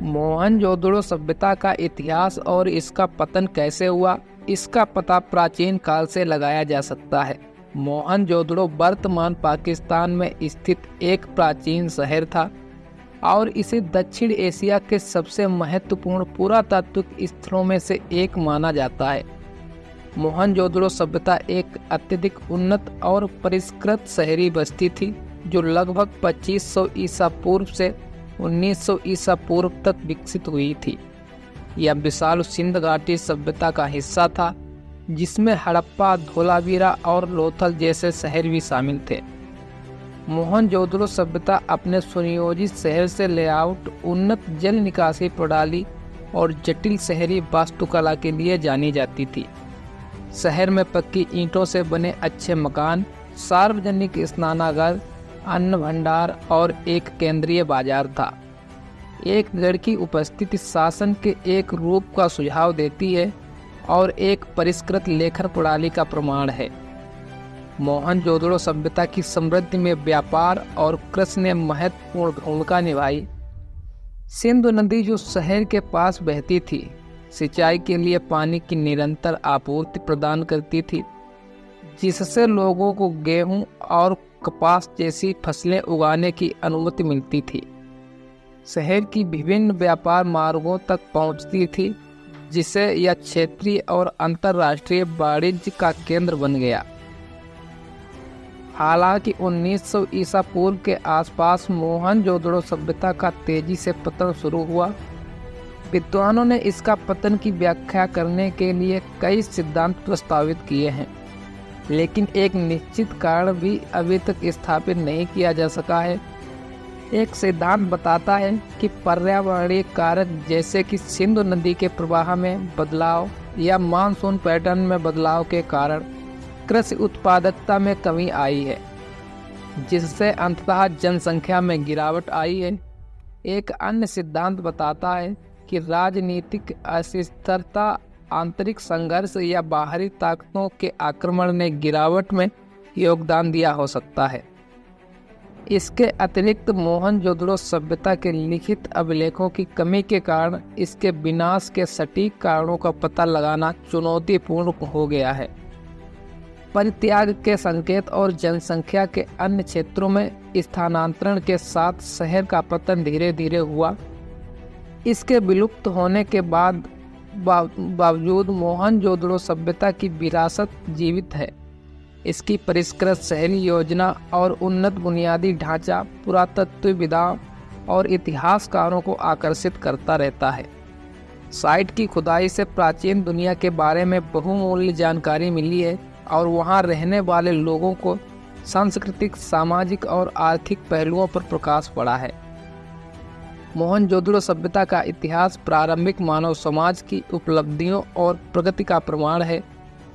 मोहनजोदड़ो सभ्यता का इतिहास और इसका पतन कैसे हुआ, इसका पता प्राचीन काल से लगाया जा सकता है। मोहनजोदड़ो वर्तमान पाकिस्तान में स्थित एक प्राचीन शहर था और इसे दक्षिण एशिया के सबसे महत्वपूर्ण पुरातात्विक स्थलों में से एक माना जाता है। मोहनजोदड़ो सभ्यता एक अत्यधिक उन्नत और परिष्कृत शहरी बस्ती थी जो लगभग 2500 ईसा पूर्व से 1900 ईसा पूर्व तक विकसित हुई थी। यह विशाल सिंध घाटी सभ्यता का हिस्सा था जिसमें हड़प्पा, धोलावीरा और लोथल जैसे शहर भी शामिल थे। मोहनजोदड़ो सभ्यता अपने सुनियोजित शहर से लेआउट, उन्नत जल निकासी प्रणाली और जटिल शहरी वास्तुकला के लिए जानी जाती थी। शहर में पक्की ईंटों से बने अच्छे मकान, सार्वजनिक स्नानागार, अन्न भंडार और एक केंद्रीय बाजार था। एक गढ़ की उपस्थिति शासन के एक रूप का सुझाव देती है और एक परिष्कृत लेखन प्रणाली का प्रमाण है। मोहनजोदड़ो सभ्यता की समृद्धि में व्यापार और कृषि ने महत्वपूर्ण भूमिका निभाई। सिंधु नदी जो शहर के पास बहती थी, सिंचाई के लिए पानी की निरंतर आपूर्ति प्रदान करती थी, जिससे लोगों को गेहूं और कपास जैसी फसलें उगाने की अनुमति मिलती थी। शहर की विभिन्न व्यापार मार्गों तक पहुंचती थी, जिससे यह क्षेत्रीय और अंतर्राष्ट्रीय वाणिज्य का केंद्र बन गया। हालांकि 1900 ईसा पूर्व के आसपास मोहनजोदड़ो सभ्यता का तेजी से पतन शुरू हुआ। विद्वानों ने इसका पतन की व्याख्या करने के लिए कई सिद्धांत प्रस्तावित किए हैं, लेकिन एक निश्चित कारण भी अभी तक स्थापित नहीं किया जा सका है। एक सिद्धांत बताता है कि पर्यावरणीय कारक जैसे कि सिंधु नदी के प्रवाह में बदलाव या मानसून पैटर्न में बदलाव के कारण कृषि उत्पादकता में कमी आई है, जिससे अंततः जनसंख्या में गिरावट आई है। एक अन्य सिद्धांत बताता है कि राजनीतिक अस्थिरता, आंतरिक संघर्ष या बाहरी ताकतों के आक्रमण ने गिरावट में योगदान दिया हो सकता है। इसके अतिरिक्त मोहनजोदड़ो सभ्यता के लिखित अभिलेखों की कमी के कारण इसके विनाश के सटीक कारणों का पता लगाना चुनौतीपूर्ण हो गया है। परित्याग के संकेत और जनसंख्या के अन्य क्षेत्रों में स्थानांतरण के साथ शहर का पतन धीरे धीरे हुआ। इसके विलुप्त होने के बावजूद मोहनजोदड़ो सभ्यता की विरासत जीवित है। इसकी परिष्कृत शहरी योजना और उन्नत बुनियादी ढांचा पुरातत्वविदों और इतिहासकारों को आकर्षित करता रहता है। साइट की खुदाई से प्राचीन दुनिया के बारे में बहुमूल्य जानकारी मिली है और वहां रहने वाले लोगों को सांस्कृतिक, सामाजिक और आर्थिक पहलुओं पर प्रकाश पड़ा है। मोहनजोदड़ो सभ्यता का इतिहास प्रारंभिक मानव समाज की उपलब्धियों और प्रगति का प्रमाण है,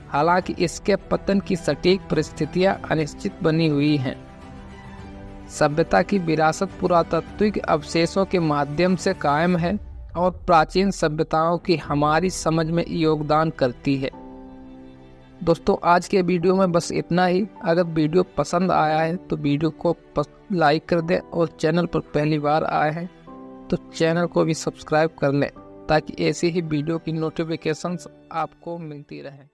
हालांकि इसके पतन की सटीक परिस्थितियां अनिश्चित बनी हुई हैं। सभ्यता की विरासत पुरातात्विक अवशेषों के माध्यम से कायम है और प्राचीन सभ्यताओं की हमारी समझ में योगदान करती है। दोस्तों, आज के वीडियो में बस इतना ही। अगर वीडियो पसंद आया है तो वीडियो को लाइक कर दें और चैनल पर पहली बार आए हैं तो चैनल को भी सब्सक्राइब कर लें ताकि ऐसी ही वीडियो की नोटिफिकेशंस आपको मिलती रहें।